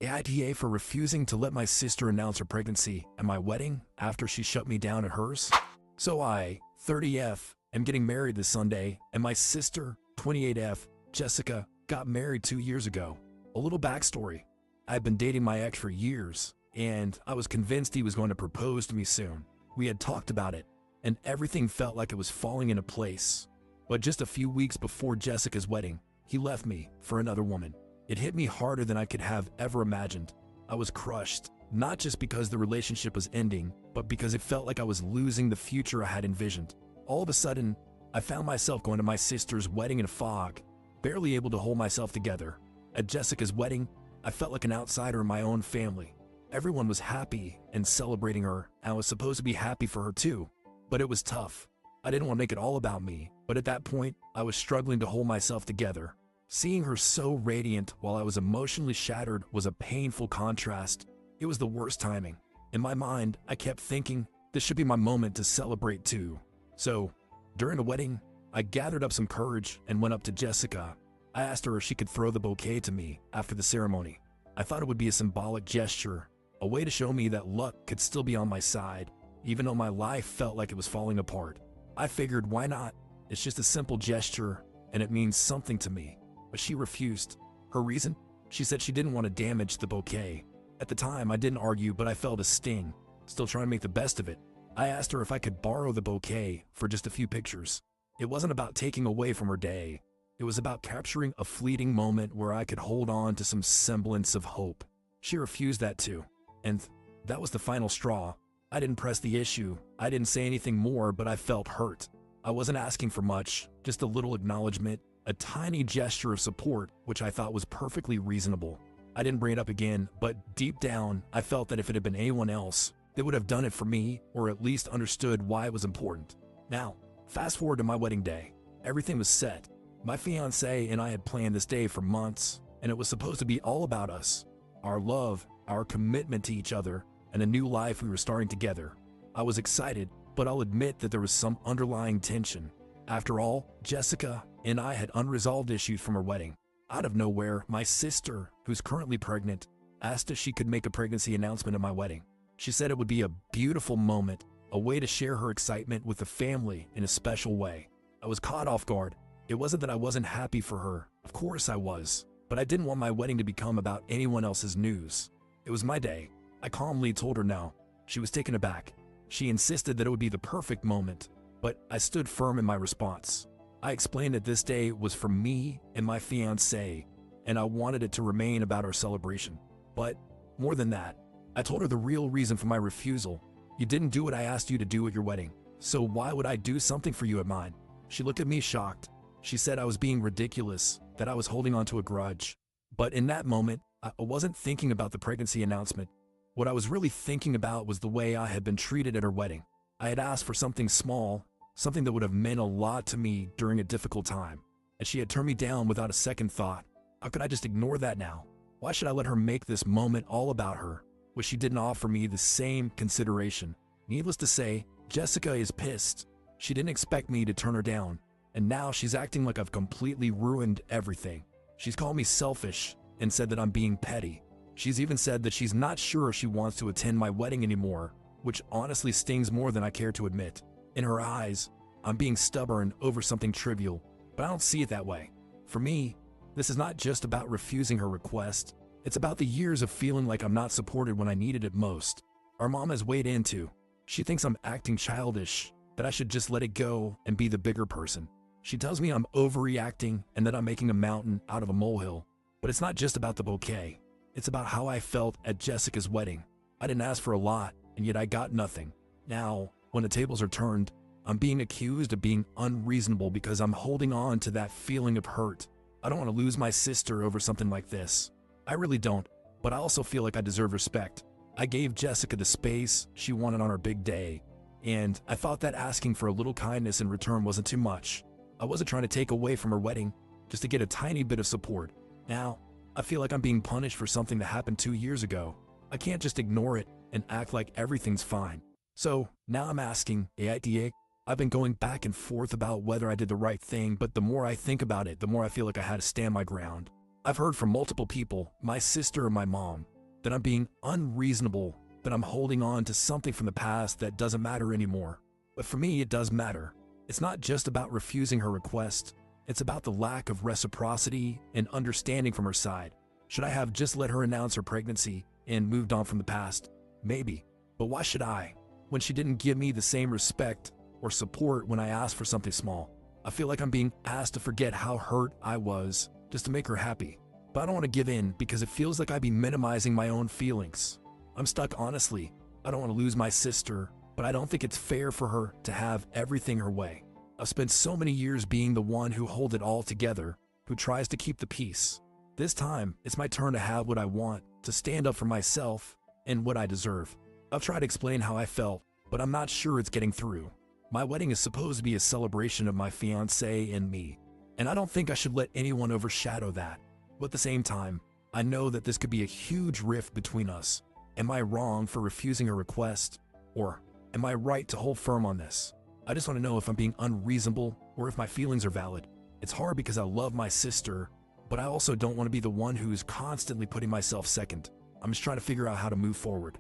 AITA for refusing to let my sister announce her pregnancy at my wedding after she shut me down at hers. So I, 30F, am getting married this Sunday, and my sister, 28F, Jessica, got married 2 years ago. A little backstory. I've been dating my ex for years, and I was convinced he was going to propose to me soon. We had talked about it, and everything felt like it was falling into place. But just a few weeks before Jessica's wedding, he left me for another woman. It hit me harder than I could have ever imagined. I was crushed, not just because the relationship was ending, but because it felt like I was losing the future I had envisioned. All of a sudden, I found myself going to my sister's wedding in a fog, barely able to hold myself together. At Jessica's wedding, I felt like an outsider in my own family. Everyone was happy and celebrating her, and I was supposed to be happy for her too. But it was tough. I didn't want to make it all about me, but at that point, I was struggling to hold myself together. Seeing her so radiant while I was emotionally shattered was a painful contrast. It was the worst timing. In my mind, I kept thinking, this should be my moment to celebrate too. So, during the wedding, I gathered up some courage and went up to Jessica. I asked her if she could throw the bouquet to me after the ceremony. I thought it would be a symbolic gesture, a way to show me that luck could still be on my side, even though my life felt like it was falling apart. I figured, why not? It's just a simple gesture, and it means something to me. But she refused. Her reason? She said she didn't want to damage the bouquet. At the time, I didn't argue, but I felt a sting, still trying to make the best of it. I asked her if I could borrow the bouquet for just a few pictures. It wasn't about taking away from her day. It was about capturing a fleeting moment where I could hold on to some semblance of hope. She refused that too. And that was the final straw. I didn't press the issue. I didn't say anything more, but I felt hurt. I wasn't asking for much, just a little acknowledgement, a tiny gesture of support, which I thought was perfectly reasonable. I didn't bring it up again, but deep down, I felt that if it had been anyone else, they would have done it for me, or at least understood why it was important. Now, fast forward to my wedding day. Everything was set. My fiancé and I had planned this day for months, and it was supposed to be all about us, our love, our commitment to each other, and a new life we were starting together. I was excited, but I'll admit that there was some underlying tension. After all, Jessica and I had unresolved issues from our wedding. Out of nowhere, my sister, who's currently pregnant, asked if she could make a pregnancy announcement at my wedding. She said it would be a beautiful moment, a way to share her excitement with the family in a special way. I was caught off guard. It wasn't that I wasn't happy for her. Of course I was. But I didn't want my wedding to become about anyone else's news. It was my day. I calmly told her no. She was taken aback. She insisted that it would be the perfect moment, but I stood firm in my response. I explained that this day was for me and my fiancé, and I wanted it to remain about our celebration. But more than that, I told her the real reason for my refusal. You didn't do what I asked you to do at your wedding, so why would I do something for you at mine? She looked at me shocked. She said I was being ridiculous, that I was holding on to a grudge. But in that moment, I wasn't thinking about the pregnancy announcement. What I was really thinking about was the way I had been treated at her wedding. I had asked for something small, something that would have meant a lot to me during a difficult time, and she had turned me down without a second thought. How could I just ignore that now? Why should I let her make this moment all about her, when she didn't offer me the same consideration? Needless to say, Jessica is pissed. She didn't expect me to turn her down, and now she's acting like I've completely ruined everything. She's called me selfish and said that I'm being petty. She's even said that she's not sure if she wants to attend my wedding anymore, which honestly stings more than I care to admit. In her eyes, I'm being stubborn over something trivial, but I don't see it that way. For me, this is not just about refusing her request. It's about the years of feeling like I'm not supported when I needed it most. Our mom has weighed in too. She thinks I'm acting childish, that I should just let it go and be the bigger person. She tells me I'm overreacting and that I'm making a mountain out of a molehill. But it's not just about the bouquet. It's about how I felt at Jessica's wedding. I didn't ask for a lot, and yet I got nothing. Now, when the tables are turned, I'm being accused of being unreasonable because I'm holding on to that feeling of hurt. I don't want to lose my sister over something like this. I really don't, but I also feel like I deserve respect. I gave Jessica the space she wanted on her big day, and I thought that asking for a little kindness in return wasn't too much. I wasn't trying to take away from her wedding, just to get a tiny bit of support. Now, I feel like I'm being punished for something that happened 2 years ago. I can't just ignore it and act like everything's fine. So now I'm asking, AITA, I've been going back and forth about whether I did the right thing, but the more I think about it, the more I feel like I had to stand my ground. I've heard from multiple people, my sister and my mom, that I'm being unreasonable, that I'm holding on to something from the past that doesn't matter anymore. But for me, it does matter. It's not just about refusing her request. It's about the lack of reciprocity and understanding from her side. Should I have just let her announce her pregnancy and moved on from the past? Maybe. But why should I? When she didn't give me the same respect or support when I asked for something small. I feel like I'm being asked to forget how hurt I was just to make her happy. But I don't want to give in because it feels like I'd be minimizing my own feelings. I'm stuck honestly. I don't want to lose my sister, but I don't think it's fair for her to have everything her way. I've spent so many years being the one who holds it all together, who tries to keep the peace. This time, it's my turn to have what I want, to stand up for myself and what I deserve. I've tried to explain how I felt, but I'm not sure it's getting through. My wedding is supposed to be a celebration of my fiancé and me, and I don't think I should let anyone overshadow that. But at the same time, I know that this could be a huge rift between us. Am I wrong for refusing her request? Or am I right to hold firm on this? I just want to know if I'm being unreasonable or if my feelings are valid. It's hard because I love my sister, but I also don't want to be the one who's constantly putting myself second. I'm just trying to figure out how to move forward.